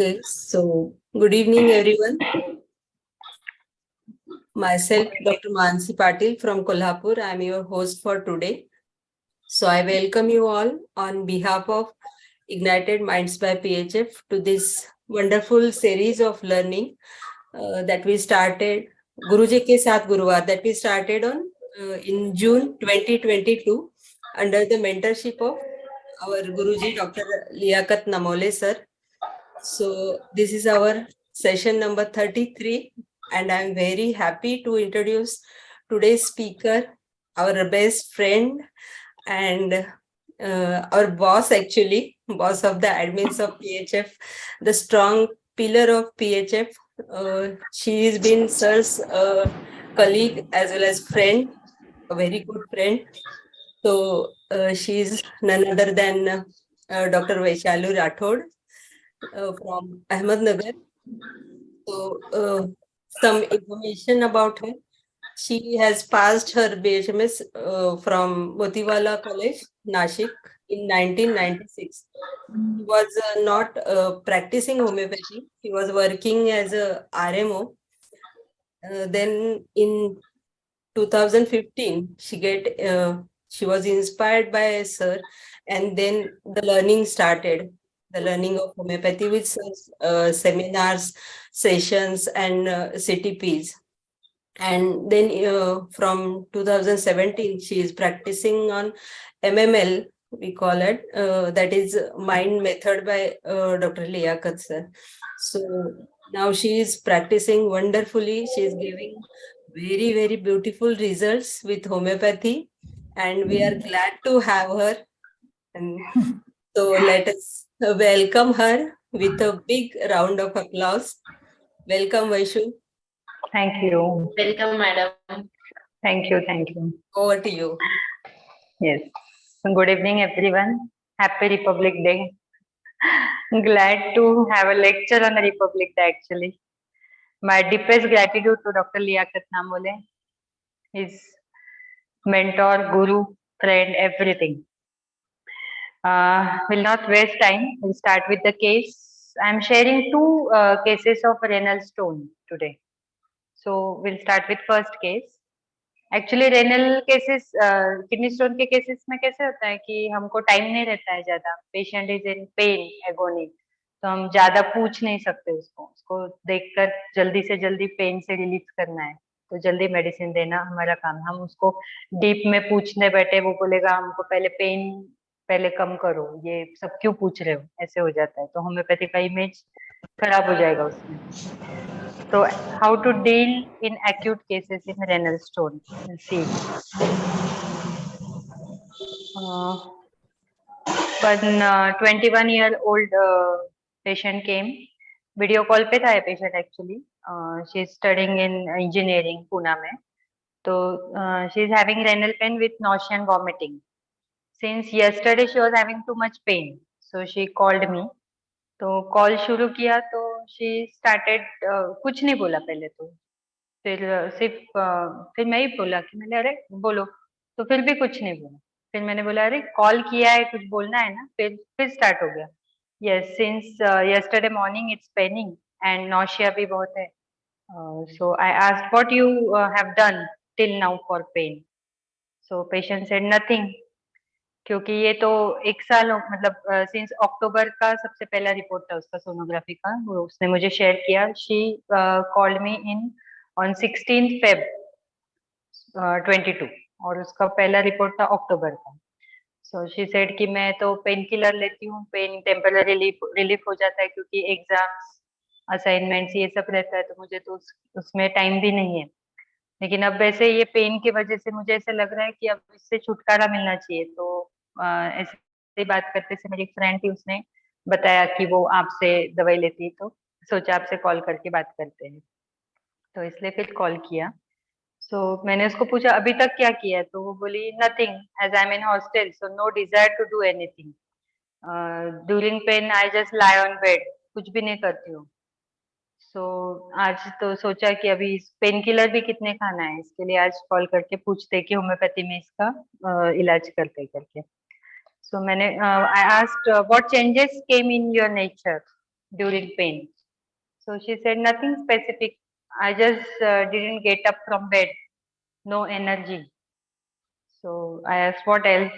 Okay, so good evening, everyone. Myself, Dr. Mansi Patil from Kolhapur. I am your host for today. So I welcome you all on behalf of Ignited Minds by PHF to this wonderful series of learning that we started, Guruji Ke Saath Guruvar, that we started on in June 2022 under the mentorship of our Guruji, Dr. Liaquat Namole sir. So this is our session number 33, and I'm very happy to introduce today's speaker, our best friend and our boss, actually, boss of the admins of PHF, the strong pillar of PHF. She has been sir's colleague as well as friend, a very good friend. So she's none other than Dr. Vaishalu Rathod from Ahmednagar. So, some information about her. She has passed her BHMS from Motiwala College, Nashik, in 1996. She was not practicing homeopathy. She was working as a RMO. Then in 2015, she was inspired by a sir, and then the learning started. The learning of homeopathy with seminars, sessions, and CTPs. And then from 2017, she is practicing on MML, we call it, that is mind method by Dr. Liaquat sir. So now she is practicing wonderfully. She is giving very, very beautiful results with homeopathy, and we are glad to have her. And so let us welcome her with a big round of applause. Welcome, Vaishu. Thank you. Welcome, madam. Thank you. Thank you. Over to you. Yes. Good evening, everyone. Happy Republic Day. Glad to have a lecture on the Republic Day, actually. My deepest gratitude to Dr. Liaquat Namole, his mentor, guru, friend, everything. Will not waste time. We'll start with the case. I'm sharing two cases of renal stone today. So we'll start with first case. Actually renal cases kidney stone के cases में कैसे होता है कि हमको time नहीं रहता है ज्यादा patient is in pen agony तो हम ज्यादा पूछ नहीं सकते उसको देखकर जल्दी से जल्दी पेन से रिलीज करना है तो जल्दी मेडिसिन देना हमारा काम हम उसको डीप में पूछने बैठे वो बोलेगा हमको पहले कम करो ये सब क्यों पूछ रहे हो ऐसे हो जाता है तो होम्योपैथी का इमेज खराब हो जाएगा उसमें So, how to deal in acute cases in renal stone? We'll see. One 21-year-old patient came. Video call पे था ये patient actually. She is studying in engineering Pune में. So she is having renal pain with nausea and vomiting. Since yesterday she was having too much pain, so she called me. तो call शुरू किया तो she started कुछ नहीं बोला पहले तो फिर फिर मैं ही बोला कि मैंने अरे बोलो तो फिर भी कुछ नहीं बोला फिर मैंने बोला अरे कॉल किया है कुछ बोलना है ना फिर स्टार्ट हो गया yes since yesterday morning it's paining and nausea भी बहुत है so I asked what you have done till now for pain so patient said nothing क्योंकि ये तो एक साल मतलब सिंस अक्टूबर का सबसे पहला रिपोर्ट था उसका सोनोग्राफी का वो उसने मुझे शेयर किया she called me in on 16 Feb 22 और उसका पहला रिपोर्ट था अक्टूबर का सो शी सेड कि मैं तो पेन किलर लेती हूँ पेन टेम्पररी रिलीफ हो जाता है क्योंकि एग्जाम्स असाइनमेंट्स ये सब रहता है तो मुझे तो उसमें टाइम भी नहीं है लेकिन अब वैसे ये पेन की वजह से मुझे ऐसा लग रहा है कि अब इससे छुटकारा मिलना चाहिए तो ऐसे बात करते से मेरी फ्रेंड थी उसने बताया कि वो आपसे दवाई लेती है तो सोचा आपसे कॉल करके बात करते हैं तो इसलिए फिर कॉल किया सो मैंने उसको पूछा अभी तक क्या किया है तो वो बोली nothing as I am in hostel so no desire to do anything during pain I just lie on bed कुछ भी नहीं करती हूँ सो आज तो सोचा कि अभी पेन किलर भी कितने खाना है इसके लिए आज कॉल करके पूछते कि होम्योपैथी में इसका इलाज करते करके सो मैंने आई asked what changes came in your nature during pain. So she said nothing specific. I just didn't get up from bed. No energy. So I asked what else.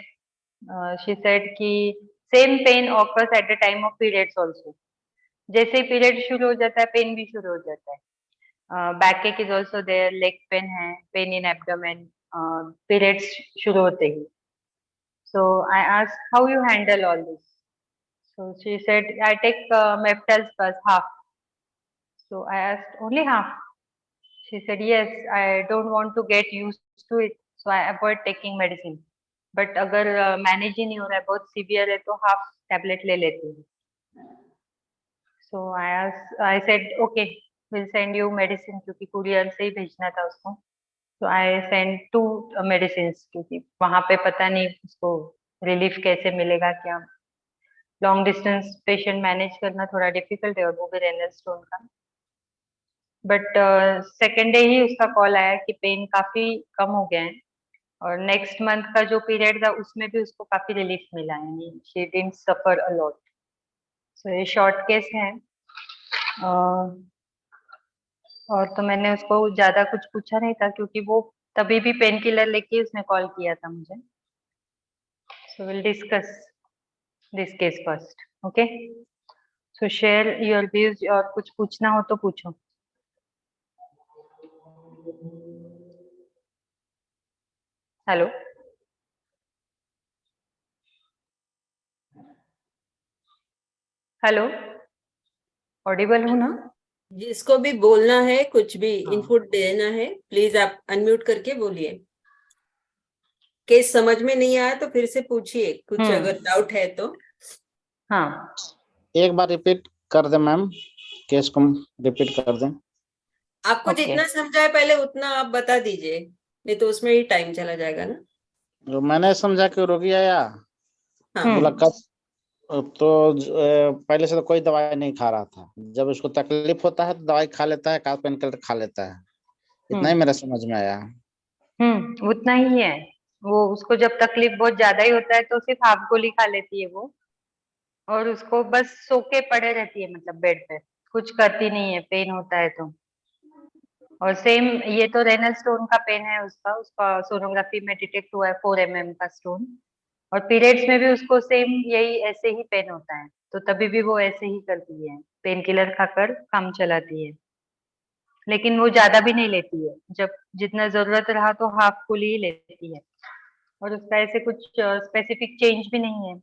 She said कि same pain occurs at the time of periods also. जैसे ही period शुरू हो जाता है pen भी शुरू हो जाता है. Backache is also there, leg pain है, पेन इन एब्डोमेन पीरियड्स शुरू होते ही. So I asked how you handle all this. So she said I take Meftals बस half. So I asked only half. She said yes, I don't want to get used to it, so I avoid taking medicine. But अगर manage ही नहीं हो रहा है, बहुत severe है, तो हाफ टैबलेट ले लेती हूँ. So I said okay, we'll send you medicine क्योंकि कुरियर से ही भेजना था उसको. So I sent 2 medicines क्योंकि वहां पे पता नहीं उसको रिलीफ कैसे मिलेगा क्या. लॉन्ग डिस्टेंस पेशेंट मैनेज करना थोड़ा डिफिकल्ट है और वो भी रेनल स्टोन का. बट सेकेंड डे ही उसका कॉल आया कि पेन काफी कम हो गया है और नेक्स्ट मंथ का जो पीरियड था उसमें भी उसको काफी रिलीफ मिला है. She didn't suffer a lot. So ये शॉर्ट केस है. और तो मैंने उसको ज्यादा कुछ पूछा नहीं था क्योंकि वो तभी भी पेन किलर लेके उसने कॉल किया था मुझे. So will discuss this case first. Okay, so share your views. और कुछ पूछना हो तो पूछो. हेलो हेलो, ऑडिबल हूँ ना? जिसको भी बोलना है, कुछ भी हाँ. इनपुट देना है, प्लीज आप अनम्यूट करके बोलिए. केस समझ में नहीं आया तो फिर से पूछिए, कुछ अगर डाउट है तो. हाँ, एक बार रिपीट कर दे मैम, केस को रिपीट कर दें. आपको Okay. जितना समझा है पहले उतना आप बता दीजिए, नहीं तो उसमें ही टाइम चला जाएगा ना. जो मैंने समझा कि रोगी आया, हाँ. बोला कब, तो पहले से तो कोई दवाई नहीं खा रहा था. जब उसको तकलीफ होता है तो दवाई खा लेता है, का पेन किलर खा लेता है. इतना ही मेरा समझ में आया. उतना ही है. वो उसको जब तकलीफ बहुत ज्यादा ही होता है तो सिर्फ हाफ गोली खा लेती है वो. और उसको बस सो के पड़े रहती है, मतलब बेड पे कुछ करती नहीं है, पेन होता है तो. और सेम ये तो रेनल स्टोन का पेन है उसका. उसका सोनोग्राफी में डिटेक्ट हुआ है 4 mm का स्टोन. और पीरियड्स में भी उसको सेम यही ऐसे ही पेन होता है, तो तभी भी वो ऐसे ही करती है, पेन किलर खाकर काम चलाती है. लेकिन वो ज्यादा भी नहीं लेती है, जब जितना जरूरत रहा तो हाफ गोली ही लेती है. और उसका ऐसे कुछ स्पेसिफिक चेंज भी नहीं है.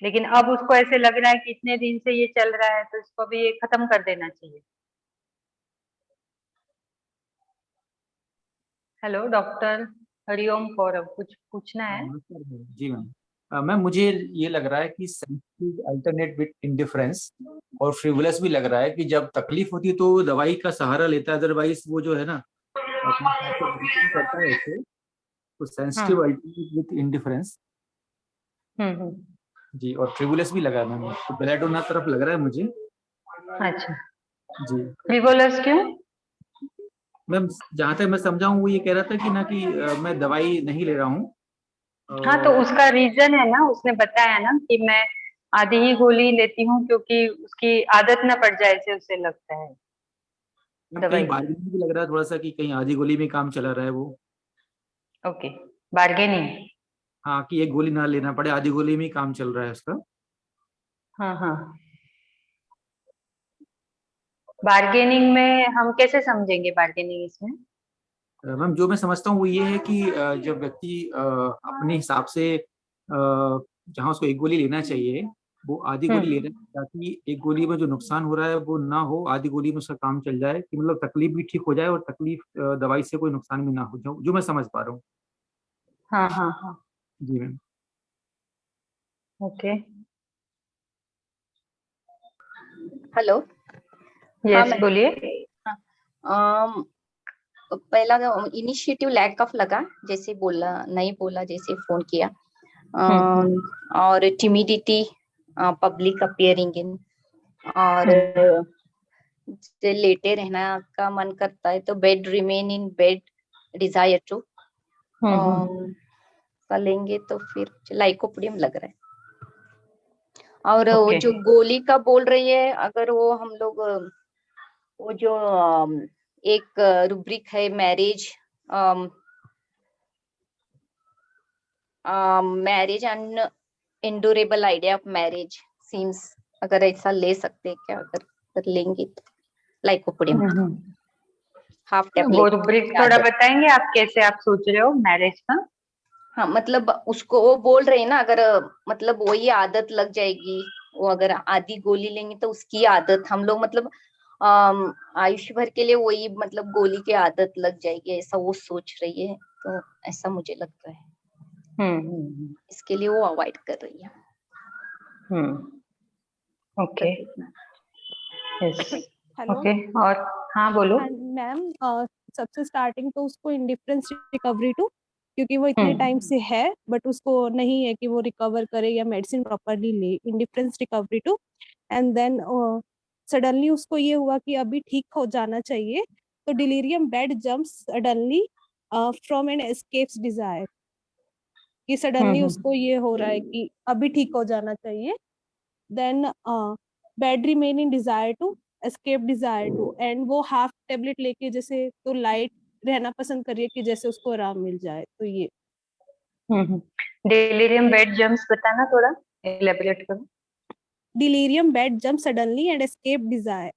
लेकिन अब उसको ऐसे लग रहा है कि इतने दिन से ये चल रहा है तो इसको भी ये खत्म कर देना चाहिए. हेलो डॉक्टर हरिओम कौरव, कुछ पूछना है? जी मैम. मैम मुझे ये लग रहा है कि सेंसिटिव अल्टरनेट विद इंडिफरेंस और फ्रिवलस भी लग रहा है कि जब तकलीफ होती है तो दवाई का सहारा लेता है, अदरवाइज वो जो है ना अपने आप को ब्रीथिंग करता है ऐसे. तो सेंसिटिव अल्टरनेट विद इंडिफरेंस जी, और फ्रिवलस भी लगा है मैम, तो बेलाडोना तरफ लग रहा है मुझे. अच्छा, जी फ्रिवोलस क्यों? मैम, जहाँ तक मैं समझा हूँ वो ये कह रहा था कि ना कि मैं दवाई नहीं ले रहा हूँ. हाँ, तो उसका रीजन है ना, उसने बताया ना कि मैं आधी ही गोली लेती हूँ क्योंकि उसकी आदत ना पड़ जाए ऐसे उसे लगता है मैम दवाई. कहीं बार्गेनिंग भी लग रहा है थोड़ा सा कि कहीं आधी गोली में काम चला रहा है वो. Okay, bargaining. हाँ, कि एक गोली ना लेना पड़े, आधी गोली में ही काम चल रहा है उसका. हाँ हाँ, बार्गेनिंग में हम कैसे समझेंगे बार्गेनिंग इसमें? मैम जो मैं समझता हूँ वो ये है कि जब व्यक्ति अपने हिसाब से जहाँ उसको एक गोली लेना चाहिए वो आधी गोली ले रहे हैं, ताकि एक गोली में जो नुकसान हो रहा है वो ना हो, आधी गोली में उसका काम चल जाए, कि मतलब तकलीफ भी ठीक हो जाए और तकलीफ दवाई से कोई नुकसान भी ना हो, जो मैं समझ पा रहा हूँ. हाँ हाँ हाँ, जी ma'am. Okay. Hello. Yes, ma'am. बोलिए. अम, पहला इनिशिएटिव लैक ऑफ लगा, जैसे बोला नहीं बोला, जैसे फोन किया. और टिमिडिटी, पब्लिक अपियरिंग इन, और लेटे रहना का मन करता है तो bed remain in bed, desire to करेंगे तो फिर लाइकोपोडियम लग रहा है. और वो Okay. जो गोली का बोल रही है, अगर वो हम लोग वो जो एक रुब्रिक है marriage marriage and endurable idea of marriage seems, अगर ऐसा ले सकते हैं क्या, अगर कर लेंगे तो लाइकोपोडियम हाफ वो टेबलेट रुब्रिक थोड़ा बताएंगे आप, कैसे आप सोच रहे हो मैरिज का? हाँ मतलब उसको वो बोल रहे हैं ना, अगर मतलब वही आदत लग जाएगी, वो अगर आधी गोली लेंगे तो उसकी आदत हम लोग मतलब आयुष्य भर के लिए वही मतलब गोली की आदत लग जाएगी, ऐसा वो सोच रही है। तो ऐसा मुझे लगता है, इसके लिए वो अवॉइड कर रही है। Okay, yes, hello okay. और हाँ बोलो। मैम, सबसे स्टार्टिंग तो उसको इंडिफरेंस रिकवरी टू, क्योंकि वो इतने टाइम से है बट उसको नहीं है कि वो रिकवर करे या मेडिसिन प्रॉपरली ले, indifference recovery to. And then suddenly उसको ये हुआ कि अभी ठीक हो जाना चाहिए, तो delirium bed jumps suddenly from an escapes desire, कि सडनली उसको ये हो रहा है कि अभी ठीक हो जाना चाहिए। Then bed remain in desire to, escape desire to, and वो हाफ टेबलेट लेके जैसे तो लाइट रहना पसंद करिए कि जैसे उसको आराम मिल जाए, तो ये डिलीरियम बेड जम्प्स बताना, थोड़ा एलेबोरेट करो। Delirium bed jump suddenly and escape desire,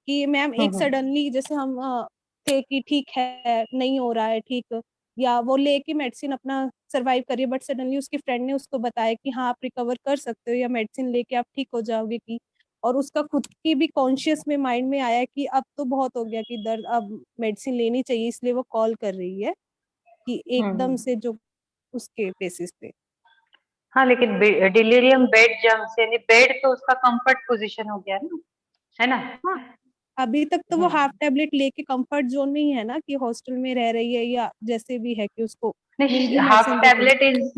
कि मैम एक सडनली जैसे हम थे कि ठीक है नहीं हो रहा है ठीक, या वो लेके मेडिसिन अपना सरवाइव करिए, बट सडनली उसके फ्रेंड ने उसको बताया कि हाँ आप रिकवर कर सकते हो या मेडिसिन लेके आप ठीक हो जाओगे की, और उसका खुद की भी कॉन्शियस में माइंड में आया कि अब तो बहुत हो गया कि दर्द, अब मेडिसिन लेनी चाहिए, इसलिए वो कॉल कर रही है कि एकदम से जो उसके बेसिस पे। हाँ, लेकिन डिलीरियम बेड जम्प्स यानी बेड तो उसका कंफर्ट पोजीशन हो गया ना, है ना? हाँ, अभी तक तो वो हाफ टेबलेट लेके कंफर्ट जोन में ही है ना, कि हॉस्टल में रह रही है या जैसे भी है कि उसको नींद की half medicine tablet is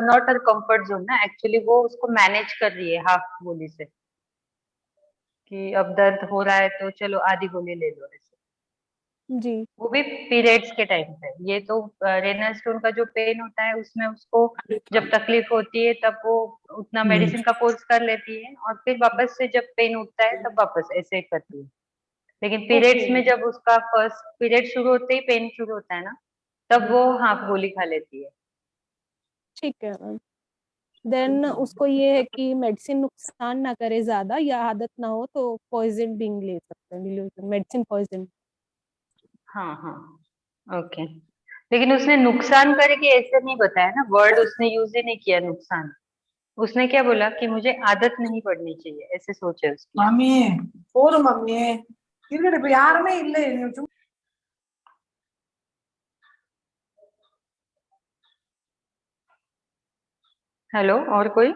not a comfort zone ना, एक्चुअली वो उसको मैनेज कर रही है हाफ गोली से, कि अब दर्द हो रहा है तो चलो आधी गोली ले लो ऐसे। जी। वो भी पीरियड्स के टाइम पे। ये तो रेनल स्टोन का जो पेन होता है उसमें उसको जब तकलीफ होती है तब वो उतना मेडिसिन का कोर्स कर लेती है, और फिर वापस से जब पेन उठता है तब वापस ऐसे करती है। लेकिन पीरियड्स में जब उसका फर्स्ट पीरियड शुरू होते ही पेन शुरू होता है ना, तब वो हाफ गोली खा लेती है। ठीक है मैम। देन उसको ये है कि मेडिसिन नुकसान ना करे ज्यादा, या आदत ना हो तो पॉइजन बिंग ले सकते हैं, मेडिसिन पॉइजन। हाँ हाँ, ओके। लेकिन उसने नुकसान करे कि ऐसे नहीं बताया ना, वर्ड उसने यूज ही नहीं किया नुकसान। उसने क्या बोला कि मुझे आदत नहीं पड़नी चाहिए, ऐसे सोचे उसकी। मम्मी போதும் மம்மி இருக்கட்டும், இப்ப யாருமே இல்லை சும்மா. हेलो, और कोई?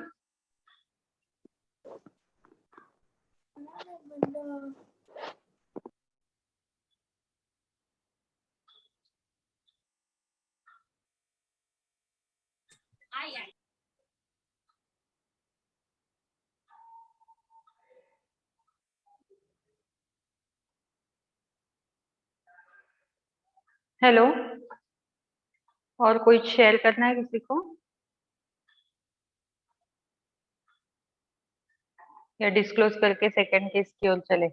हेलो, और कोई शेयर करना है किसी को, या डिस्क्लोज करके सेकंड केस की ओर चले?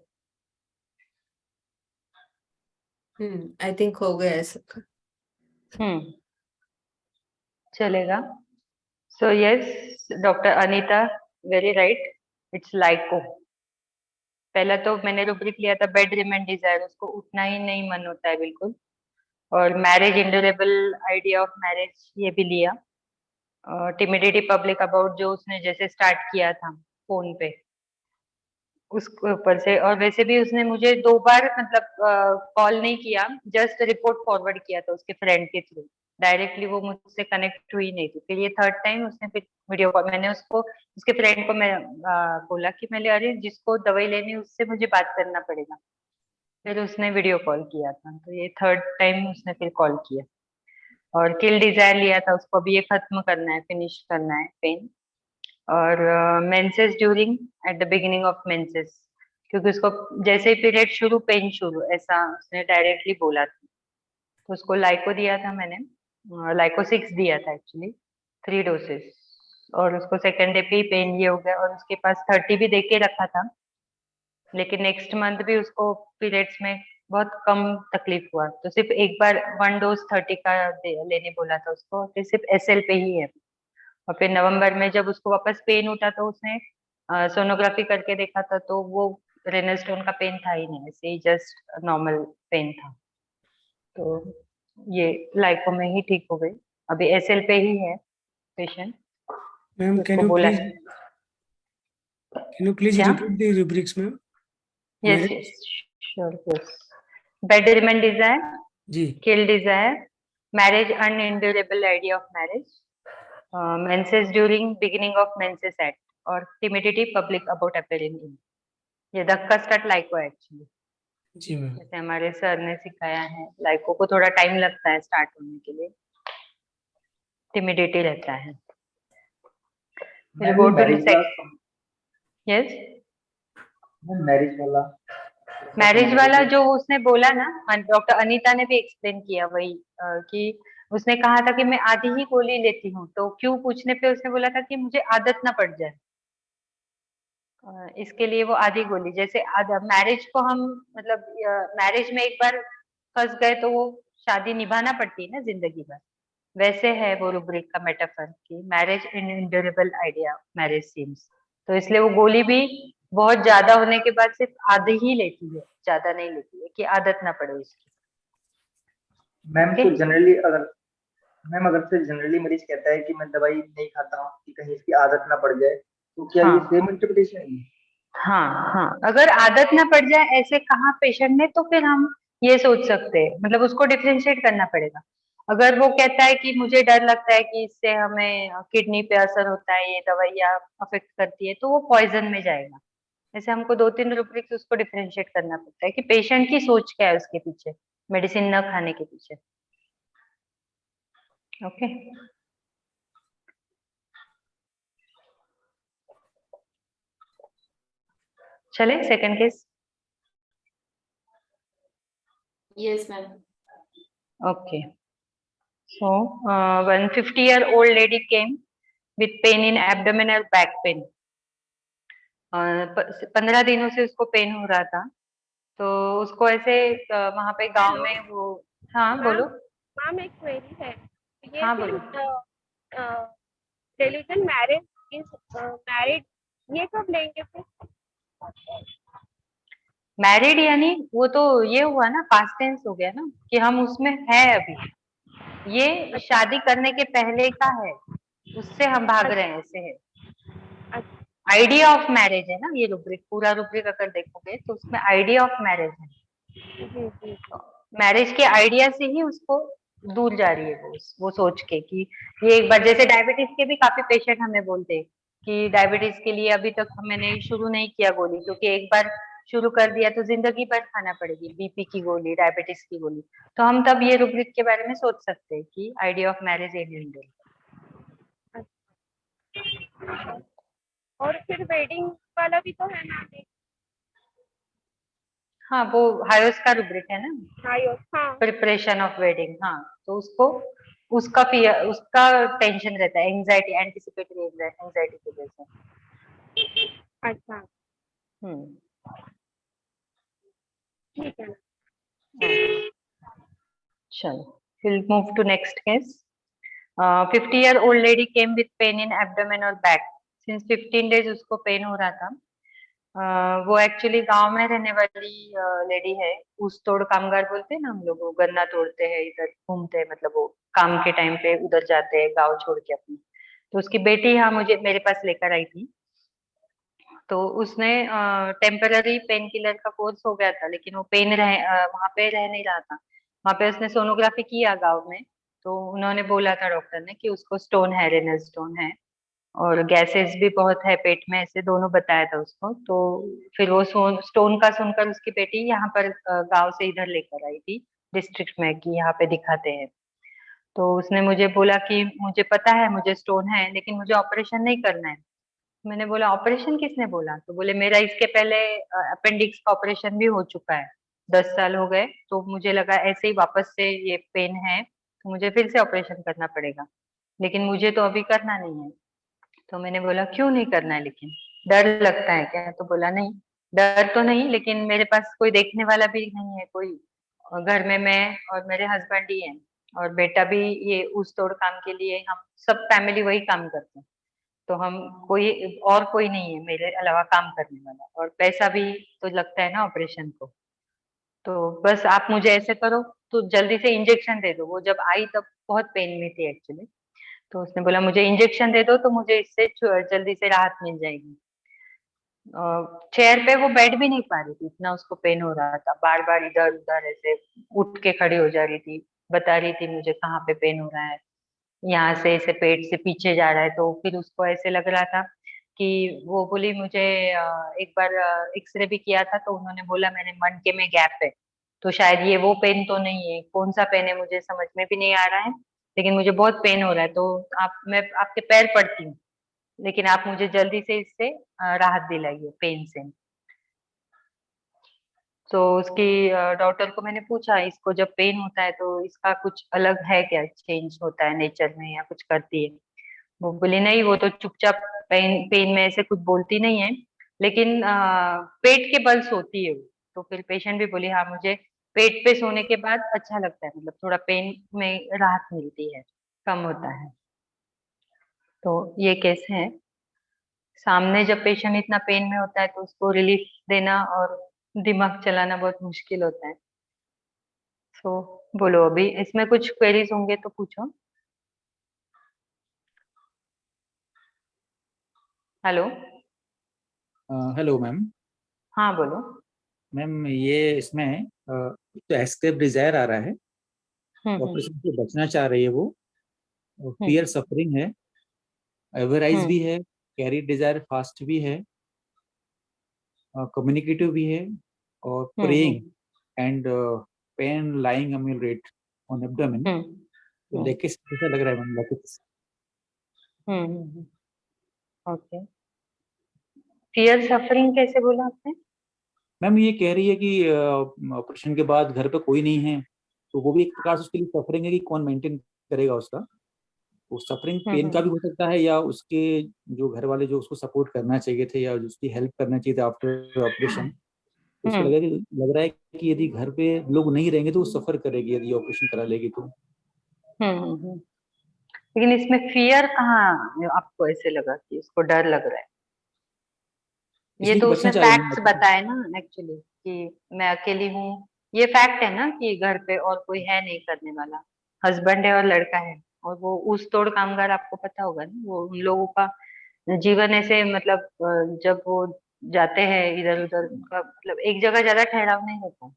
आई थिंक हो गया है सबका। चलेगा। So yes doctor Anita, very right, it's लाइको। पहला तो मैंने रुब्रिक लिया था बेड रिमेन डिजायर, उसको उठना ही नहीं मन होता है बिल्कुल। और मैरिज इंड्यूरेबल आइडिया ऑफ मैरिज ये भी लिया। टिमिडिटी पब्लिक अबाउट जो उसने जैसे स्टार्ट किया था फोन पे, उसके ऊपर से। और वैसे भी उसने मुझे 2 बार मतलब कॉल नहीं किया, जस्ट रिपोर्ट फॉरवर्ड किया था उसके फ्रेंड के थ्रू, डायरेक्टली वो मुझसे कनेक्ट हुई नहीं थी। फिर ये थर्ड टाइम उसने फिर वीडियो कॉल, मैंने उसको उसके फ्रेंड को मैं बोला कि मैंने अरे जिसको दवाई लेनी उससे मुझे बात करना पड़ेगा। फिर उसने वीडियो कॉल किया था, तो ये थर्ड टाइम उसने फिर कॉल किया। और किल डिजायर लिया था उसको, अभी ये खत्म करना है, फिनिश करना है पेन। और menses during at the beginning of menses, क्योंकि उसको जैसे ही पीरियड शुरू पेन शुरू, ऐसा उसने डायरेक्टली बोला था। तो उसको लाइको दिया था मैंने, लाइको 6 दिया था एक्चुअली, 3 डोसेस। और उसको सेकेंड डे पे ही पेन ये हो गया, और उसके पास 30 भी दे के रखा था, लेकिन नेक्स्ट मंथ भी उसको पीरियड्स में बहुत कम तकलीफ हुआ, तो सिर्फ एक बार 1 डोज 30 का लेने बोला था उसको, फिर सिर्फ एसएल पे ही है। और फिर नवंबर में जब उसको वापस पेन उठा तो उसने सोनोग्राफी करके देखा था, तो वो रेनल स्टोन का पेन था ही नहीं, ऐसे ही जस्ट नॉर्मल पेन था। तो ये लाइको में ही ठीक हो गई, अभी एसएल पे ही है पेशेंट। मैम उसको बोला है can you please क्या? repeat the rubrics, ma'am? Yes Marriage? Yes sure yes. Bed remain desire, जी kill desire, marriage unendurable idea of marriage, menses during beginning of menses act, और timidity public about appearing in। ये धक्का start लाइको है actually, जी ma'am. जैसे हमारे sir ने सिखाया है, लाइको को थोड़ा टाइम लगता है स्टार्ट होने के लिए, टिमिडिटी रहता है। Go to yes. मैरिज वाला जो उसने बोला ना, डॉक्टर अनीता ने भी एक्सप्लेन किया वही, कि उसने कहा था कि मैं आधी ही गोली लेती हूँ, तो क्यों पूछने पे उसने बोला था कि मुझे आदत ना पड़ जाए, इसके लिए वो आधी गोली, जैसे मैरिज को हम मतलब मैरिज में एक बार फंस गए तो वो शादी निभाना पड़ती है ना जिंदगी भर, वैसे है वो रुब्रिक का मेटाफर कि marriage in endurable idea marriage seems, तो इसलिए वो गोली भी बहुत ज्यादा होने के बाद सिर्फ आधी ही लेती है, ज्यादा नहीं लेती है कि आदत ना पड़े उसकी। Ma'am Okay? तो जनरली अगर से जनरली मरीज कहता है कि मैं दवाई नहीं खाता हूँ कि कहीं इसकी आदत ना पड़ जाए, तो क्या ये हाँ सेम इंटरप्रिटेशन है? हाँ, अगर आदत ना पड़ जाए ऐसे कहा पेशेंट ने, तो फिर हम ये सोच सकते हैं, मतलब उसको डिफरेंशिएट करना पड़ेगा। अगर वो कहता है कि मुझे डर लगता है कि इससे हमें किडनी पे असर होता है, ये दवाइयाँ अफेक्ट करती है, तो वो पॉइजन में जाएगा। ऐसे हमको 2-3 रुब्रिक्स उसको डिफरेंशिएट करना पड़ता है कि पेशेंट की सोच क्या है उसके पीछे, मेडिसिन न खाने के पीछे। ओके चले second case. Yes, ma'am. Okay. So, 150-year-old lady came with pain in abdominal back pain. 15 दिनों से उसको पेन हो रहा था, तो उसको ऐसे वहां पे गांव में वो, हाँ बोलो। मैम एक क्वेरी है, ये हाँ फिर बोलो। रिलीजन मैरिज इज मैरिड, ये कब लेंगे फिर? मैरिड यानी वो तो ये हुआ ना, पास्ट टेंस हो गया ना कि हम उसमें है अभी, ये शादी करने के पहले का है, उससे हम भाग रहे हैं, ऐसे है। आइडिया ऑफ मैरिज है ना ये रुब्रिक, पूरा रुब्रिक अगर देखोगे तो उसमें आइडिया ऑफ मैरिज है। मैरिज के आइडिया से ही उसको दूर जा रही है वो सोच के कि ये एक बार, जैसे डायबिटीज के भी काफी पेशेंट हमें बोलते हैं कि डायबिटीज के लिए अभी तक मैंने शुरू नहीं किया गोली, क्योंकि एक बार शुरू कर दिया तो जिंदगी भर खाना पड़ेगी, बीपी की गोली, डायबिटीज की गोली। तो हम तब ये रुब्रिक के बारे में सोच सकते हैं कि आइडिया ऑफ मैरिज एंड। और फिर वेडिंग वाला भी तो है ना? हाँ वो हायोस का रुब्रिक है ना, हायोस, हाँ। Preparation of wedding. हाँ तो उसको उसका उसका टेंशन रहता है, एंजाइटी, एंटिसिपेटरी एंजाइटी की वजह से। अच्छा ठीक है। चलो we'll move to next case. 50-year-old lady came with pain in abdomen और back. Since 15 days उसको पेन हो रहा था। वो एक्चुअली गांव में रहने वाली लेडी है, उस तोड़ कामगार बोलते हैं ना हम लोग, वो गन्ना तोड़ते हैं, इधर घूमते हैं, मतलब वो काम के टाइम पे उधर जाते हैं गांव छोड़ के अपनी। तो उसकी बेटी यहाँ मेरे पास लेकर आई थी, तो उसने टेम्पररी पेन किलर का कोर्स हो गया था, लेकिन वो पेन वहां पे रह नहीं रहा था। वहां पे उसने सोनोग्राफी किया गांव में, तो उन्होंने बोला था डॉक्टर ने कि उसको स्टोन है, रेनल स्टोन है, और गैसेस भी बहुत है पेट में, ऐसे दोनों बताया था उसको। तो फिर वो स्टोन का सुनकर उसकी बेटी यहाँ पर गांव से इधर लेकर आई थी डिस्ट्रिक्ट में कि यहाँ पे दिखाते हैं। तो उसने मुझे बोला कि मुझे पता है मुझे स्टोन है, लेकिन मुझे ऑपरेशन नहीं करना है। मैंने बोला ऑपरेशन किसने बोला? तो बोले मेरा इसके पहले अपेंडिक्स का ऑपरेशन भी हो चुका है, 10 साल हो गए, तो मुझे लगा ऐसे ही वापस से ये पेन है तो मुझे फिर से ऑपरेशन करना पड़ेगा, लेकिन मुझे तो अभी करना नहीं है। तो मैंने बोला क्यों नहीं करना है, लेकिन डर लगता है क्या? तो बोला नहीं, डर तो नहीं, लेकिन मेरे पास कोई देखने वाला भी नहीं है कोई, और घर में मैं और मेरे हस्बैंड ही हैं, और बेटा भी ये उस तोड़ काम के लिए, हम सब फैमिली वही काम करते हैं, तो हम कोई और कोई नहीं है मेरे अलावा काम करने वाला, और पैसा भी तो लगता है ना ऑपरेशन को। तो बस आप मुझे ऐसे करो, तो जल्दी से इंजेक्शन दे दो। वो जब आई तब बहुत पेन में थी एक्चुअली, तो उसने बोला मुझे इंजेक्शन दे दो तो मुझे इससे जल्दी से राहत मिल जाएगी। चेयर पे वो बैठ भी नहीं पा रही थी, इतना उसको पेन हो रहा था, बार बार इधर उधर ऐसे उठ के खड़ी हो जा रही थी, बता रही थी मुझे कहाँ पे पेन हो रहा है, यहाँ से ऐसे पेट से पीछे जा रहा है। तो फिर उसको ऐसे लग रहा था कि वो बोली मुझे एक बार एक्सरे भी किया था, तो उन्होंने बोला मेरे मनके में गैप है, तो शायद ये वो पेन तो नहीं है, कौन सा पेन है मुझे समझ में भी नहीं आ रहा है, लेकिन मुझे बहुत पेन हो रहा है, तो मैं आपके पैर पड़ती हूँ, लेकिन आप मुझे जल्दी से इससे राहत दिलाइए पेन से। तो उसकी डॉक्टर को मैंने पूछा इसको जब पेन होता है तो इसका कुछ अलग है क्या, चेंज होता है नेचर में या कुछ करती है? वो बोली नहीं, वो तो चुपचाप पेन पेन में ऐसे कुछ बोलती नहीं है, लेकिन पेट के बल सोती है वो। तो फिर पेशेंट भी बोली हाँ मुझे पेट पे सोने के बाद अच्छा लगता है, मतलब थोड़ा पेन में राहत मिलती है, कम होता है। तो ये केस है। सामने जब पेशेंट इतना पेन में होता है तो उसको रिलीफ देना और दिमाग चलाना बहुत मुश्किल होता है। तो बोलो, अभी इसमें कुछ क्वेरीज होंगे तो पूछो। हेलो। Hello ma'am. हाँ बोलो। मैम ये इसमें तो एस्केप डिजायर आ रहा है, हम्म ऑपरेशन से बचना चाह रही है वो, हम्म फियर सफरिंग है, एवराइज भी हम्म है, कैरी डिजायर फास्ट भी है, कम्युनिकेटिव भी है, और praying hmm and pain lying ameliorate on abdomen. तो हम्म लेके ऐसा लग रहा है मैम लेके। ओके। फियर सफरिंग कैसे बोला आपने? मैम ये कह रही है कि ऑपरेशन के बाद घर पे कोई नहीं है, तो वो भी एक प्रकार से उसके लिए सफरिंग है कि कौन मेंटेन करेगा उसका। वो सफरिंग पेन का भी हो सकता है, या उसके जो घर वाले जो उसको सपोर्ट करना चाहिए थे या उसकी हेल्प करना चाहिए था आफ्टर ऑपरेशन, तो उसको हम्म लग रहा है कि यदि घर पे लोग नहीं रहेंगे तो वो सफर करेगी यदि ऑपरेशन करा लेगी तो। हम्म। लेकिन इसमें फियर कहाँ आपको ऐसे लगा कि उसको डर लग रहा है? ये इसलिए तो बचना उसने चाह रही फैक्ट्स हूँ। बताए ना एक्चुअली, कि मैं अकेली हूँ, ये फैक्ट है ना कि घर पे और कोई है नहीं करने वाला, हस्बैंड है और लड़का है, और वो उस तोड़ कामगार, आपको पता होगा ना, वो उन लोगों का जीवन ऐसे, मतलब जब वो जाते हैं इधर उधर, उनका मतलब एक जगह ज्यादा ठहराव नहीं होता।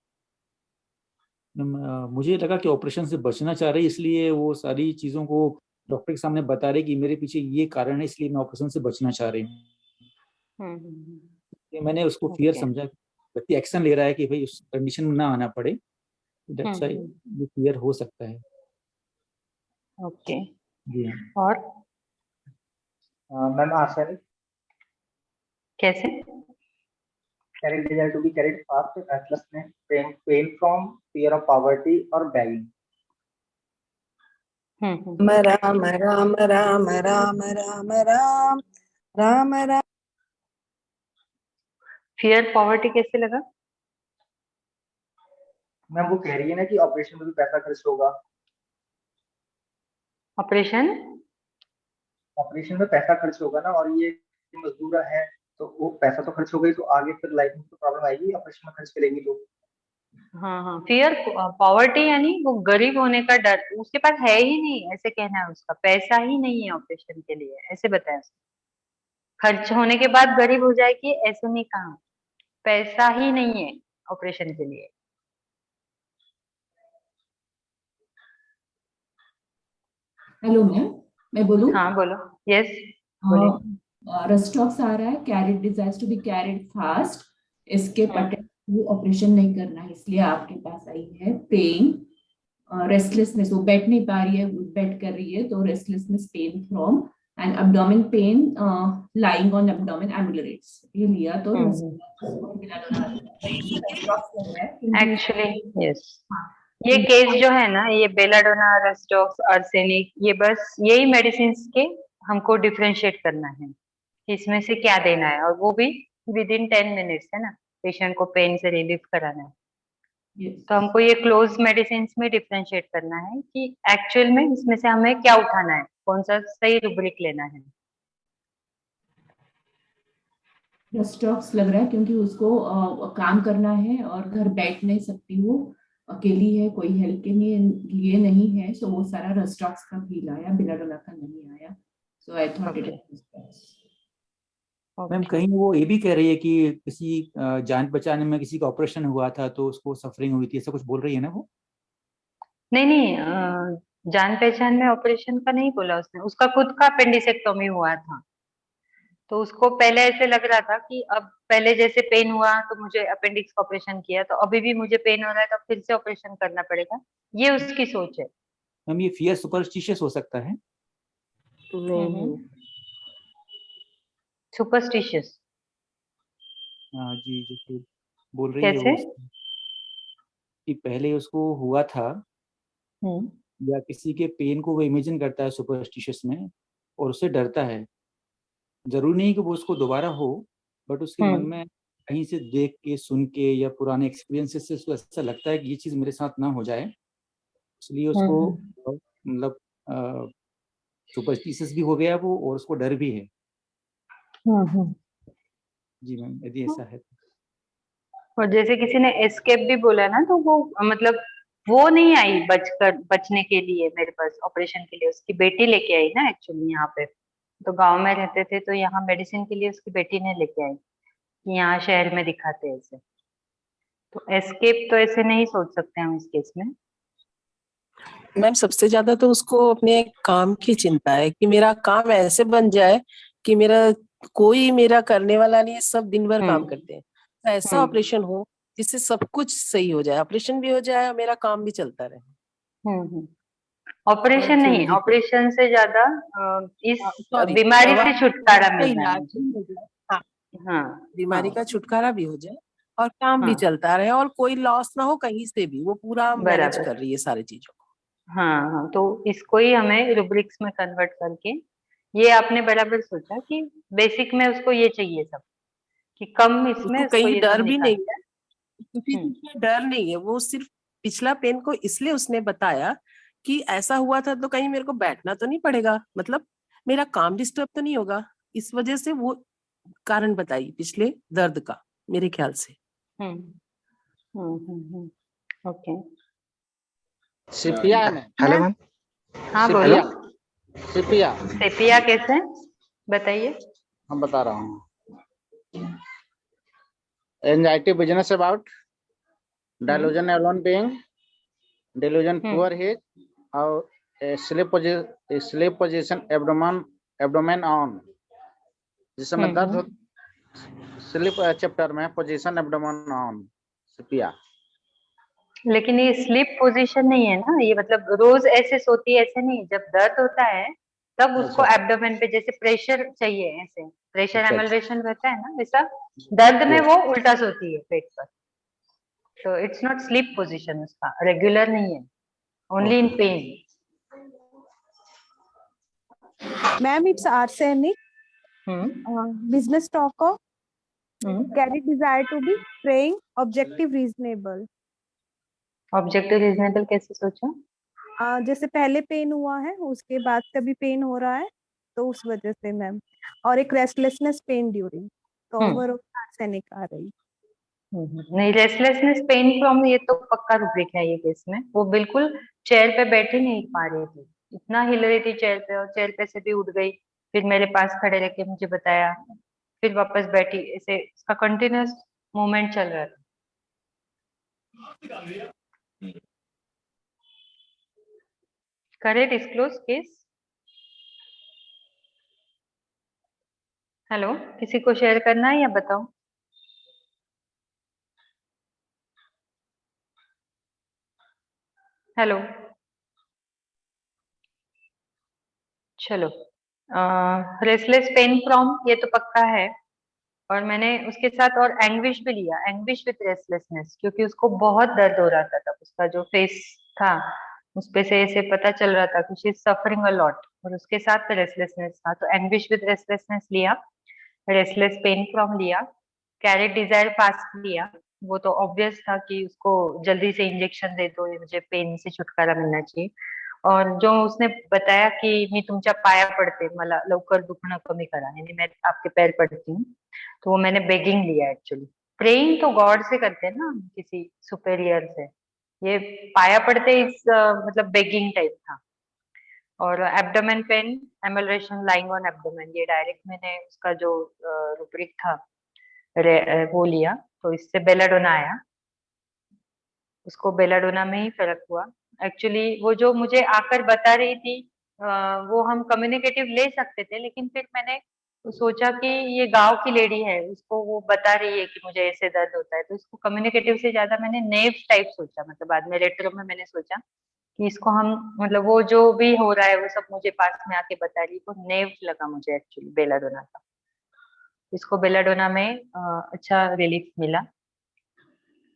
मुझे लगा कि ऑपरेशन से बचना चाह रही, इसलिए वो सारी चीजों को डॉक्टर के सामने बता रही कि मेरे पीछे ये कारण है, इसलिए मैं ऑपरेशन से बचना चाह रही हूँ। ये मैंने उसको फियर ओके। समझा, व्यक्ति एक्शन ले रहा है कि भाई उस कंडीशन में ना आना पड़े, दैट्स व्हाई हम्म ये फियर हो सकता है। ओके। जी हाँ। और मैम आर्सेनिक कैसे? carried desire to be carried fast, restlessness, pain from fear of poverty or begging. Ram Ram Ram Ram Ram Ram Ram Ram. Fear poverty कैसे लगा? मैम वो कह रही है ना कि ऑपरेशन में भी पैसा खर्च होगा, ऑपरेशन ऑपरेशन में पैसा खर्च होगा ना, और ये मजदूर है तो वो पैसा तो खर्च हो गई, तो आगे फिर लाइफ में तो प्रॉब्लम आएगी ऑपरेशन में खर्च करेगी तो। हाँ, फियर पॉवर्टी यानी वो गरीब होने का डर, उसके पास है ही नहीं, ऐसे कहना है, उसका पैसा ही नहीं है ऑपरेशन के लिए, ऐसे बताया उसने। खर्च होने के बाद गरीब हो जाएगी ऐसे नहीं कहा, पैसा ही नहीं है ऑपरेशन के लिए। हेलो मैम, मैं बोलूं? हाँ बोलो। यस बोलिए। रस्टॉक्स आ रहा है, carried desires to be carried fast, इसके पटे ऑपरेशन नहीं करना है, इसलिए आपके पास आई है। पेन, रेस्टलेसनेस, वो बैठ नहीं पा रही है, बैठ कर रही है, तो restlessness, pain from and abdomen pain lying on abdomen ambulates, ये लिया तो एक्चुअली यस, ये केस जो है ना, ये बेलाडोना, रस्टॉक्स, आर्सेनिक, ये बस यही मेडिसिन के हमको डिफरेंशिएट करना है कि इसमें से क्या देना है, और वो भी विद इन 10 मिनट्स, है ना, पेशेंट को पेन से रिलीफ कराना है। Yes. तो हमको ये क्लोज मेडिसिन में डिफरेंशिएट करना है कि एक्चुअल में इसमें से हमें क्या उठाना है, कौन सा सही रुब्रिक लेना है। रस्टॉक्स लग रहा है क्योंकि उसको काम करना है और घर बैठ नहीं सकती, वो अकेली है, कोई हेल्प के लिए नहीं है, सो वो सारा रस्टॉक्स का फील आया, बिलाडोला का नहीं आया, so I thought it was. Ma'am कहीं वो ये भी कह रही है कि किसी जान बचाने में किसी का ऑपरेशन हुआ था तो उसको सफरिंग हुई थी, ऐसा कुछ बोल रही है ना वो? नहीं, जान पहचान में ऑपरेशन का नहीं बोला उसने, उसका खुद का अपेंडिसेक्टोमी हुआ था। तो उसको पहले ऐसे लग रहा था कि अब पहले जैसे पेन हुआ तो मुझे अपेंडिक्स का ऑपरेशन किया, तो अभी भी मुझे पेन हो रहा है तो फिर से ऑपरेशन करना पड़ेगा, ये उसकी सोच है। मैम ये फियर सुपरस्टिशियस हो सकता है? नहीं, सुपरस्टिशियस हाँ जी, जैसे बोल रही है कैसे? वो कि पहले उसको हुआ था या किसी के पेन को वो इमेजिन करता है सुपरस्टिशियस में और उससे डरता है। जरूरी नहीं कि वो उसको दोबारा हो, बट उसके मन में कहीं से देख के, सुन के या पुराने एक्सपीरियंसेस से उसको ऐसा लगता है कि ये चीज मेरे साथ ना हो जाए, इसलिए उसको मतलब सुपरस्टिशियस भी हो गया वो और उसको डर भी है। जी मैम, यदि ऐसा है और जैसे किसी ने एस्केप भी बोला ना, तो वो मतलब वो नहीं आई बचने के लिए मेरे पास ऑपरेशन के लिए, उसकी बेटी लेके आई ना एक्चुअली यहाँ पे, तो गांव में रहते थे तो यहाँ मेडिसिन के लिए उसकी बेटी ने लेके आई, यहाँ शहर में दिखाते हैं ऐसे। तो एस्केप तो ऐसे नहीं सोच सकते हम इस केस में। मैम सबसे ज्यादा तो उसको अपने काम की चिंता है कि मेरा काम ऐसे बन जाए कि मेरा कोई मेरा करने वाला नहीं है, सब दिन भर काम करते हैं, तो ऐसा ऑपरेशन हो जिससे सब कुछ सही हो जाए, ऑपरेशन भी हो जाए और मेरा काम भी चलता रहे। ऑपरेशन नहीं, ऑपरेशन से ज्यादा इस बीमारी से छुटकारा मिल जाए। हाँ, बीमारी का छुटकारा भी हो जाए और काम भी चलता रहे और कोई लॉस ना हो कहीं से भी, वो पूरा मैनेज कर रही है सारी चीजों को। हाँ, तो इसको ही हमें रूब्रिक्स में कन्वर्ट करके, ये आपने बराबर सोचा कि बेसिक में उसको ये चाहिए सब, कि कम इसमें उसको कहीं ये डर सब भी नहीं है, क्योंकि डर नहीं है, वो सिर्फ पिछला पेन को इसलिए उसने बताया कि ऐसा हुआ था तो कहीं मेरे को बैठना तो नहीं पड़ेगा, मतलब मेरा काम डिस्टर्ब तो नहीं होगा, इस वजह से वो कारण बताई पिछले दर्द का, मेरे ख्याल से। ओके। सिपिया है मैम। Hello ma'am. हाँ बोलो। सिपिया कैसे, बताइए। हम बता रहा हूँ। Anxiety business about delusion alone being delusion poor heat और sleep position abdomen on, जिसमें दर्द हो स्लीप चैप्टर में पोजीशन एब्डोमेन ऑन सिपिया। लेकिन ये स्लीप पोजीशन नहीं है ना, ये मतलब रोज ऐसे सोती है ऐसे नहीं, जब दर्द होता है तब उसको एब्डोमेन पे जैसे प्रेशर चाहिए, ऐसे प्रेशर एमल्रेशन रहता है ना, वैसा दर्द में वो उल्टा सोती है पेट पर। तो इट्स नॉट स्लीप पोजीशन, उसका रेगुलर नहीं है, only in pen. Ma'am, it's arsenic. Business talker. Carry desire to be praying. Objective reasonable. Objective reasonable कैसे सोचा? जैसे पहले पेन हुआ है, उसके बाद से भी पेन हो रहा है, तो उस वजह से मैम, और एक रेस्टलेसनेस पेन ड्यूरिंग, तो ओवरऑल आर्सेनिक आ रही। नहीं, रेस्टलेसनेस पेन फ्रॉम, ये तो पक्का रूब्रिक है ये केस में। वो बिल्कुल चेयर पे बैठ ही नहीं पा रही थी, इतना हिल रही थी चेयर पे, और चेयर पे से भी उठ गई, फिर मेरे पास खड़े रह के मुझे बताया, फिर वापस बैठी, ऐसे इसका कंटिन्यूअस मूवमेंट चल रहा था। करे डिस्क्लोज केस? हेलो, किसी को शेयर करना है या बताओ? हेलो, चलो। रेस्टलेस पेन फ्रॉम, ये तो पक्का है, और मैंने उसके साथ और एंग्विश भी लिया, एंग्विश विथ रेस्टलेसनेस, क्योंकि उसको बहुत दर्द हो रहा था तब, उसका जो फेस था उस पे से ऐसे पता चल रहा था कि she is suffering a lot, और उसके साथ रेस्टलेसनेस था। तो एंग्विश विद रेस्टलेसनेस लिया, रेस्टलेस पेन फ्रॉम लिया, कैरेट डिजायर फास्ट लिया। वो तो ऑब्वियस था कि उसको जल्दी से इंजेक्शन दे दो, मुझे पेन से छुटकारा मिलना चाहिए। और जो उसने बताया कि मी तुमच्या पाया पडते, मला लवकर दुखणं कमी करा, यानी मैं आपके पैर पड़ती हूँ, तो वो मैंने बेगिंग लिया एक्चुअली। प्रेइंग तो गॉड से करते हैं ना, किसी सुपेरियर से। ये पाया पड़ते इस मतलब बेगिंग टाइप था। और abdomen pain, amelioration lying on abdomen, ये डायरेक्ट मैंने उसका जो रूब्रिक था वो लिया, तो इससे बेलाडोना आया। उसको बेलाडोना में ही फर्क हुआ। एक्चुअली वो जो मुझे आकर बता रही थी वो हम कम्युनिकेटिव ले सकते थे, लेकिन फिर मैंने सोचा कि ये गांव की लेडी है, उसको वो बता रही है कि मुझे ऐसे दर्द होता है, तो इसको कम्युनिकेटिव से ज्यादा मैंने नेव टाइप सोचा। मतलब बाद में रेट्रो में मैंने सोचा कि इसको हम मतलब वो जो भी हो रहा है वो सब मुझे पास में आके बता रही, तो नेव लगा मुझे एक्चुअली बेलाडोना का। इसको बेलाडोना में अच्छा रिलीफ मिला।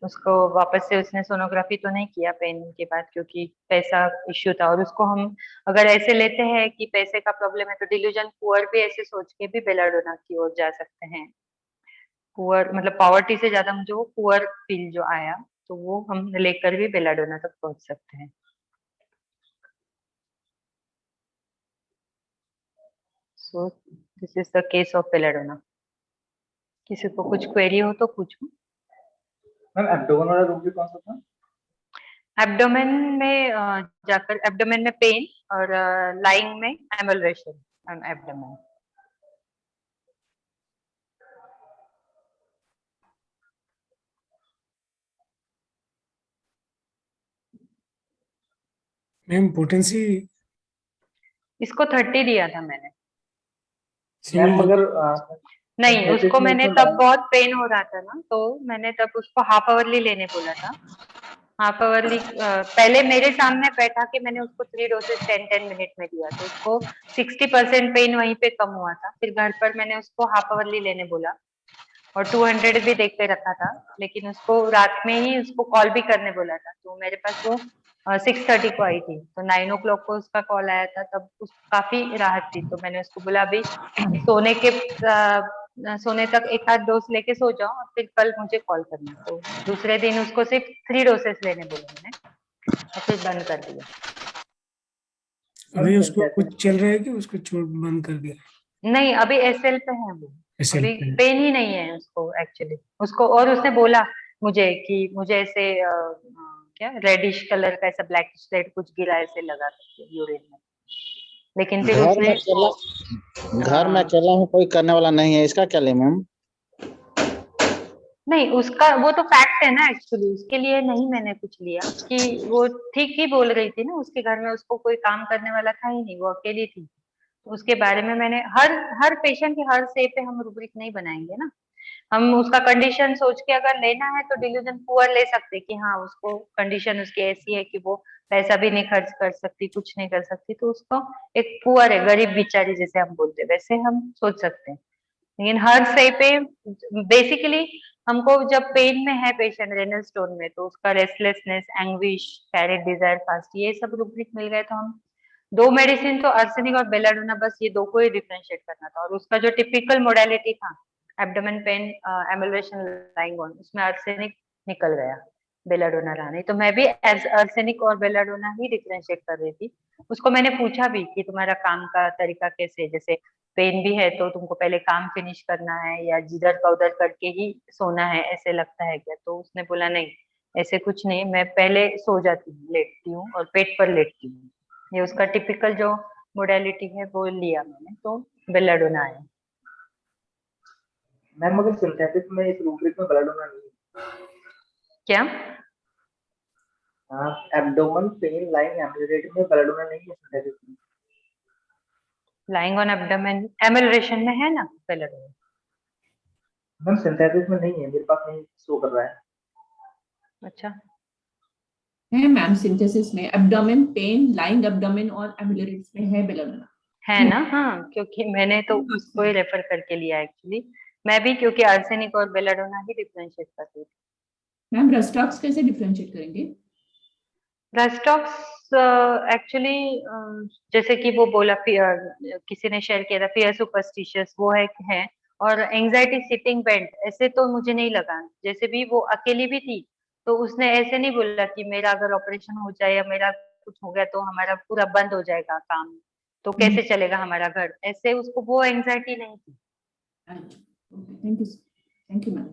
उसको वापस से उसने सोनोग्राफी तो नहीं किया पेन के बाद, क्योंकि पैसा इश्यू था। और उसको हम अगर ऐसे लेते हैं कि पैसे का प्रॉब्लम है, तो डिल्यूजन पुअर भी ऐसे सोच के भी बेलाडोना की ओर जा सकते हैं। पुअर मतलब पॉवर्टी से ज्यादा मुझे वो पुअर फील जो आया, तो वो हम लेकर भी बेलाडोना तक पहुंच सकते हैं। So this is the case of belladonna. किसी को कुछ क्वेरी हो तो पूछो। मैम एब्डोमेन वाला रूम भी कौन सा था? एब्डोमेन में जाकर एब्डोमेन में पेन और लाइंग में एमलरेशन ऑन एब्डोमेन। मैम पोटेंसी इसको 30 दिया था मैंने। मैम सिमिलर मगर नहीं, उसको मैंने तब डाउन बहुत पेन हो रहा था ना, तो मैंने तब उसको हाफ आवरली लेने बोला था। हाफ आवरली पहले मेरे सामने बैठा के मैंने उसको 3 डोसेज 10-10 मिनट में दिया, तो उसको 60% पेन वहीं पे कम हुआ था। फिर घर पर मैंने उसको हाफ आवरली लेने बोला और 200 भी देख के रखा था, लेकिन उसको रात में ही उसको कॉल भी करने बोला था। तो मेरे पास वो 6:30 को आई थी, तो 9 o'clock को उसका कॉल आया था। तब उसको काफी राहत थी, तो मैंने उसको बोला अभी सोने तक 1 आध डोज लेके सो जाओ और फिर कल मुझे कॉल करना। तो दूसरे दिन उसको सिर्फ 3 डोसेस लेने बोले मैंने और फिर बंद कर दिया। अभी उसको कुछ चल रहा है कि उसको छोड़ बंद कर दिया? नहीं, अभी एसएल पे है वो, SL अभी पे। पेन ही नहीं है उसको एक्चुअली। उसको और उसने बोला मुझे कि मुझे ऐसे क्या रेडिश कलर का ऐसा ब्लैक स्लेट कुछ गिरा ऐसे लगा करके यूरिन में, लेकिन फिर घर उसने में अकेला हूँ, कोई करने वाला नहीं है, इसका क्या ले मैम? नहीं, उसका वो तो फैक्ट है ना एक्चुअली, उसके लिए नहीं मैंने कुछ लिया कि वो ठीक ही बोल रही थी ना, उसके घर में उसको कोई काम करने वाला था ही नहीं, वो अकेली थी। तो उसके बारे में मैंने हर पेशेंट के हर से पे हम रूब्रिक नहीं बनाएंगे ना। हम उसका कंडीशन सोच के अगर लेना है तो डिल्यूजन पुअर ले सकते कि हाँ उसको कंडीशन उसकी ऐसी है कि वो पैसा भी नहीं खर्च कर सकती, कुछ नहीं कर सकती, तो उसको एक पुअर है, गरीब बिचारी जैसे हम बोलते हैं, वैसे हम सोच सकते हैं। लेकिन हर सही पे बेसिकली हमको जब पेन में है पेशेंट रेनल स्टोन में, तो उसका restlessness, anguish, carat Dzire fast, ये सब रूब्रिक मिल गए तो हम 2 मेडिसिन तो आर्सेनिक और बेलाडोना, बस ये 2 को ही डिफरेंशिएट करना था। और उसका जो टिपिकल मोडालिटी था abdomen pain amelioration lying on, उसमें आर्सेनिक निकल गया, बेलाडोना रहा नहीं। तो मैं भी एज आर्सेनिक और बेलाडोना ही डिफरेंशिएट कर रही थी। उसको मैंने पूछा भी कि तुम्हारा काम का तरीका कैसे, जैसे पेन भी है तो तुमको पहले काम फिनिश करना है या जिधर का उधर करके ही सोना है, ऐसे लगता है क्या? तो उसने बोला नहीं, ऐसे कुछ नहीं, मैं पहले सो जाती हूँ, लेटती हूँ और पेट पर लेटती हूँ। ये उसका टिपिकल जो मोडालिटी है वो लिया मैंने, तो बेलाडोना आया। मैम मगर सिंथेटिक में इस रूब्रिक में बेलाडोना नहीं क्या? एब्डोमेन पेन लाइंग एम्बुलेट में बेलाडोना नहीं है सिंथेटिक में। लाइंग ऑन एब्डोमेन एमलरेशन में है ना बेलाडोना। मैम सिंथेटिक में नहीं है, मेरे पास नहीं शो कर रहा है। अच्छा, है मैम सिंथेसिस में एब्डोमेन पेन लाइंग एब्डोमेन और एम्बुलेरिट्स में है बेलाडोना है ना? हाँ, क्योंकि मैंने तो उसको ही रेफर करके लिया एक्चुअली। मैं भी क्योंकि आर्सेनिक और बेलाडोना ही डिफरेंशिएट कर रही थी। मैम रस्टॉक्स कैसे डिफरेंशिएट करेंगे? रेस्टॉक्स एक्चुअली जैसे कि वो बोला किसी ने शेयर किया था फियर सुपरस्टिशियस वो है और एंजाइटी सिटिंग बेड ऐसे तो मुझे नहीं लगा। जैसे भी वो अकेली भी थी तो उसने ऐसे नहीं बोला कि मेरा अगर ऑपरेशन हो जाए या मेरा कुछ हो गया तो हमारा पूरा बंद हो जाएगा काम, तो कैसे चलेगा हमारा घर, ऐसे उसको वो एंजाइटी नहीं थी। Thank you ma'am.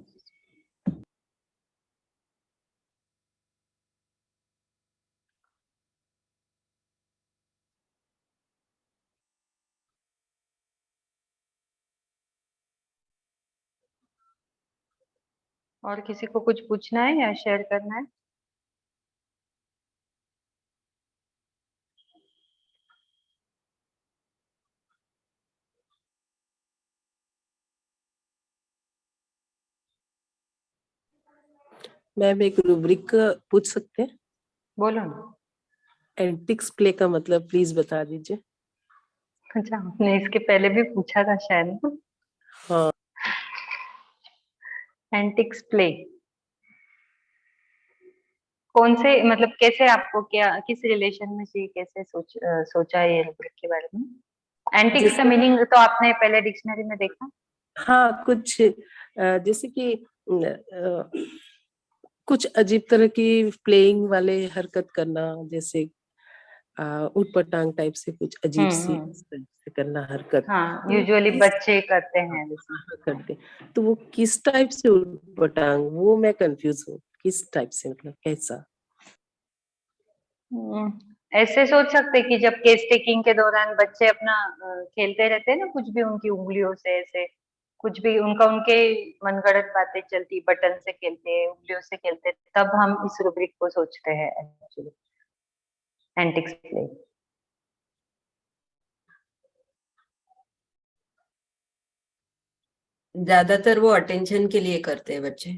और किसी को कुछ पूछना है या शेयर करना है? मैम एक रूब्रिक पूछ सकते हैं? बोलो ना। एंटिक्स प्ले का मतलब प्लीज बता दीजिए। अच्छा, आपने इसके पहले भी पूछा था शायद। हाँ। एंटिक्स प्ले कौन से मतलब कैसे आपको क्या किस रिलेशन में से कैसे सोचा है ये रूब्रिक के बारे में? एंटिक्स का मीनिंग तो आपने पहले डिक्शनरी में देखा? हाँ कुछ जैसे कि कुछ अजीब तरह की प्लेइंग वाले हरकत करना, जैसे उटपटांग टाइप से कुछ अजीब सी करना हरकत। हाँ, यूजुअली बच्चे करते हैं करते, तो वो किस टाइप से उटपटांग, वो मैं कंफ्यूज हूँ, किस टाइप से मतलब कैसा? ऐसे सोच सकते कि जब केस टेकिंग के दौरान बच्चे अपना खेलते रहते हैं ना, कुछ भी उनकी उंगलियों से ऐसे कुछ भी उनके मनगढ़ंत बातें चलती, बटन से खेलते हैं, उंगलियों से खेलते, तब हम इस रूब्रिक को सोचते हैं एक्चुअली एंटिक्स प्ले। ज्यादातर वो अटेंशन के लिए करते हैं बच्चे।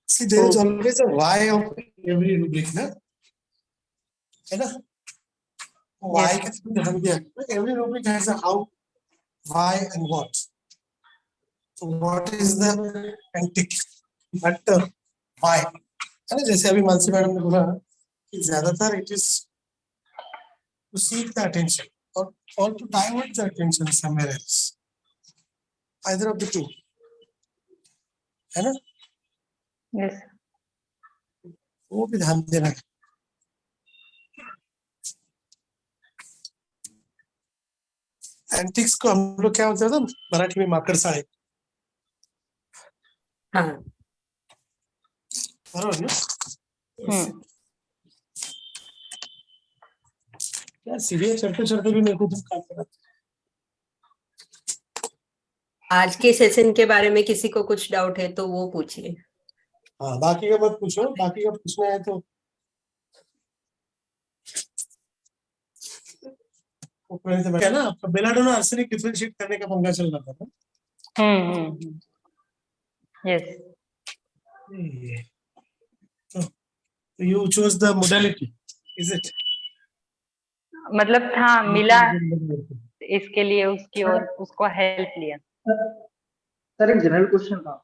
See, there is always a why of every rubric, ना? है ना? Why का ध्यान दिया। Every rubric has a how, why and what. So what is the antic? But why? है ना? जैसे अभी मानसी मैडम ने बोला कि ज्यादातर it is to seek the attention or to divert the attention somewhere else. Either of the two. है ना? Yes. वो भी ध्यान देना है। एंटिक्स को हम लोग क्या बोलते हैं मराठी में माकड़ साहेब। हाँ बराबर ना? यार सीढ़ियाँ चढ़ते चढ़ते भी मेरे को तो काम करना। आज के सेशन के बारे में किसी को कुछ डाउट है तो वो पूछिए। हाँ बाकी का मत पूछो, बाकी का पूछना है तो क्या ना आपका बेलाडोना आर्सेनिक डिफरेंशिएट करने का पंगा चल रहा था ना? Yes. So you chose the modality, is it? मतलब था मिला इसके लिए उसकी और उसको हेल्प लिया। सर एक जनरल क्वेश्चन था।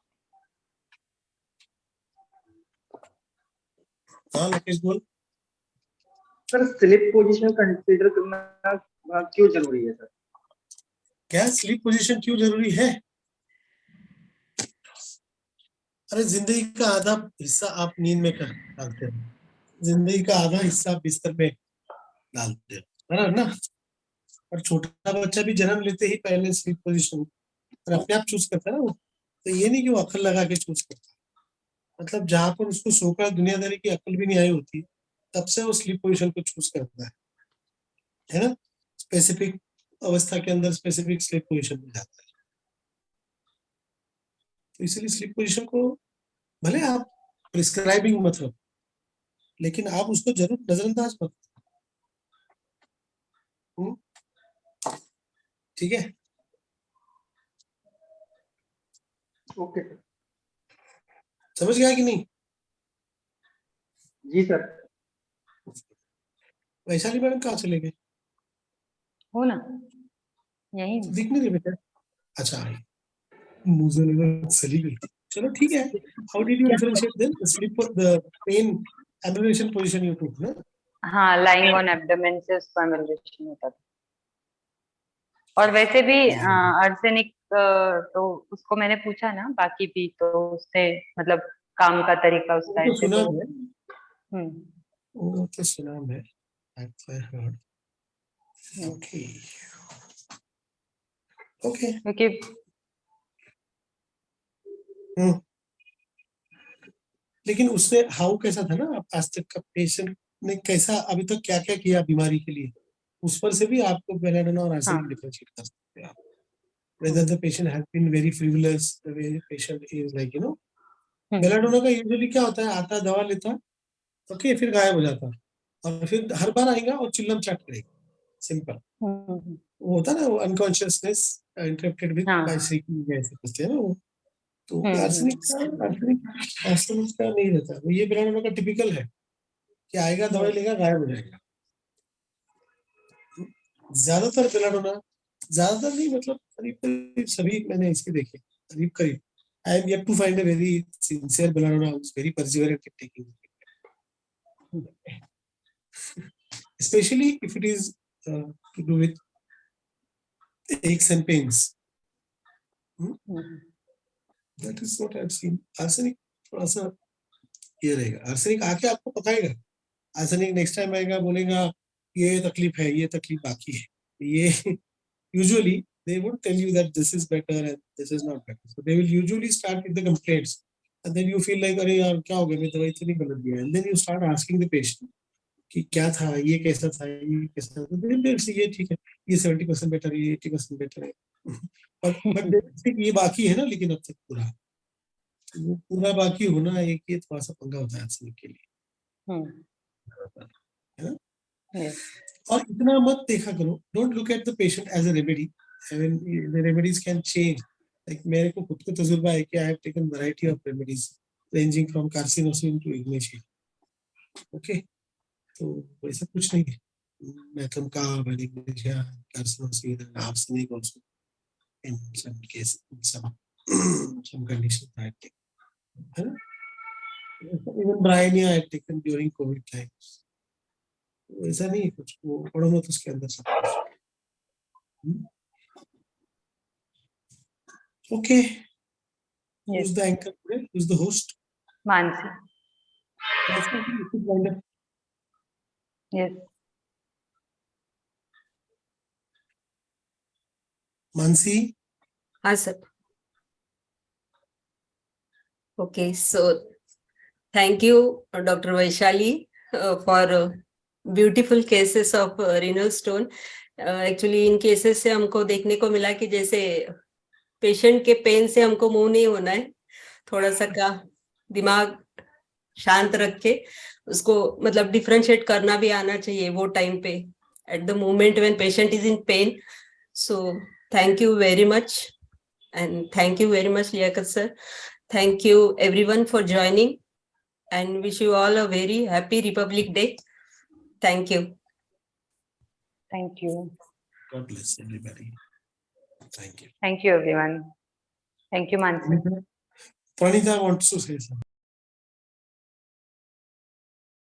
हाँ लोकेश बोल। सर स्लिप पोजीशन कंसीडर करना क्यों जरूरी है सर? क्या स्लीप पोजीशन क्यों जरूरी है? अरे जिंदगी का आधा हिस्सा आप नींद में डालते हो, जिंदगी का आधा हिस्सा आप बिस्तर पे डालते हो, बराबर ना? और छोटा बच्चा भी जन्म लेते ही पहले स्लीप पोजीशन और अपने आप चूज करता है ना वो, तो ये नहीं कि वो अकल लगा के चूज करता है। मतलब जहां पर उसको सोकर दुनियादारी की अकल भी नहीं आई होती तब से वो स्लीप पोजीशन को चूज करता है ना? स्पेसिफिक अवस्था के अंदर स्पेसिफिक स्लीप पोजीशन में जाता है। तो इसलिए स्लीप पोजीशन को भले आप प्रिस्क्राइबिंग मत हो, लेकिन आप उसको जरूर नजरअंदाज मत करो। ठीक है? ओके समझ गया कि नहीं? जी सर। वैशाली मैडम कहाँ चले गए? हो ना यही दिख नहीं रहे बेटा। अच्छा मुझे लगा चली गई। चलो ठीक है. How did you differentiate then? The pain amelioration position you took, ना? हाँ, lying on abdomen से उसको amelioration होता था. और वैसे भी आर्सेनिक तो उसको मैंने पूछा ना, बाकी भी तो उसने मतलब काम का तरीका उसका तो ऐसे सुना तो है. वो तो सुना है. I heard. Okay. Okay. क्योंकि लेकिन उसने हाउ कैसा था ना, आज तक का पेशेंट ने कैसा अभी तक क्या क्या किया बीमारी के लिए, उस पर से भी आपको बेलाडोना और आर्सेनिक डिफरेंशिएट कर सकते हैं आप. Whether the patient has been very frivolous, the way the patient is like, you know, belladonna का यूजुअली क्या होता है, आता दवा लेता, ओके, फिर गायब हो जाता, और फिर हर बार आएगा और चिल्लम चाट करेगा. सिंपल. वो होता है ना, वो unconsciousness interrupted with by seeking, ऐसे कहते हैं ना वो. तो आर्सेनिक का नहीं रहता. वो ये बेलाडोना का टिपिकल है कि आएगा, दवाई लेगा, गायब हो जाएगा. ज्यादातर बेलाडोना, ज्यादातर नहीं मतलब करीब सभी मैंने इसके देखे, करीब. I am yet to find a very sincere belladonna who's very perseverant in taking it. Especially if it is to do with aches and pains. That is what I have seen. Arsenic थोड़ा सा ये रहेगा. Arsenic आके आपको पकाएगा. Arsenic next time आएगा, बोलेगा ये तकलीफ है, ये तकलीफ बाकी है. ये usually they would tell you that this is better and this is not better. So they will usually start with the complaints, and then you feel like, अरे यार क्या हो गया, मैं दवाई इतनी गलत दिया है. And then you start asking the patient कि क्या था, ये कैसा था, ये कैसा था. Then they'll say ये ठीक है, ये 70% better है, ये 80% better है. but ये बाकी है ना, लेकिन अब तक पूरा बाकी होना एक ये थोड़ा सा पंगा होता है आर्सेनिक के लिए. है ना? और इतना मत देखा करो. Don't look at the patient as a remedy. The remedies can change. Like मेरे को खुद को तजुर्बा है कि I have taken variety of remedies ranging from carcinosin to ignatia. Okay, तो वैसा कुछ नहीं है. मैथमकाब and ignatia, carcinosin and arsenic also in some case, in some condition I take. है ना? Even bryonia I taken during COVID times. ऐसा नहीं कुछ, वो पढ़ो मत उसके अंदर सब कुछ. Okay. Who's the anchor today? Who's the host? Mansi. Yes. Mansi. हाँ sir. Okay, so thank you, Dr. Vaishali, for beautiful cases of renal stone. Actually in cases से हमको देखने को मिला कि जैसे पेशेंट के पेन से हमको मूव नहीं होना है. थोड़ा सा का दिमाग शांत रख के उसको मतलब डिफरेंशिएट करना भी आना चाहिए वो टाइम पे, at the moment when patient is in pain. So thank you very much, and thank you very much Liaqat sir. Thank you everyone for joining, and wish you all a very happy Republic Day. Thank you. Thank you. God bless everybody. Thank you. Thank you everyone. Thank you, Mansi. Pranita wants to say something.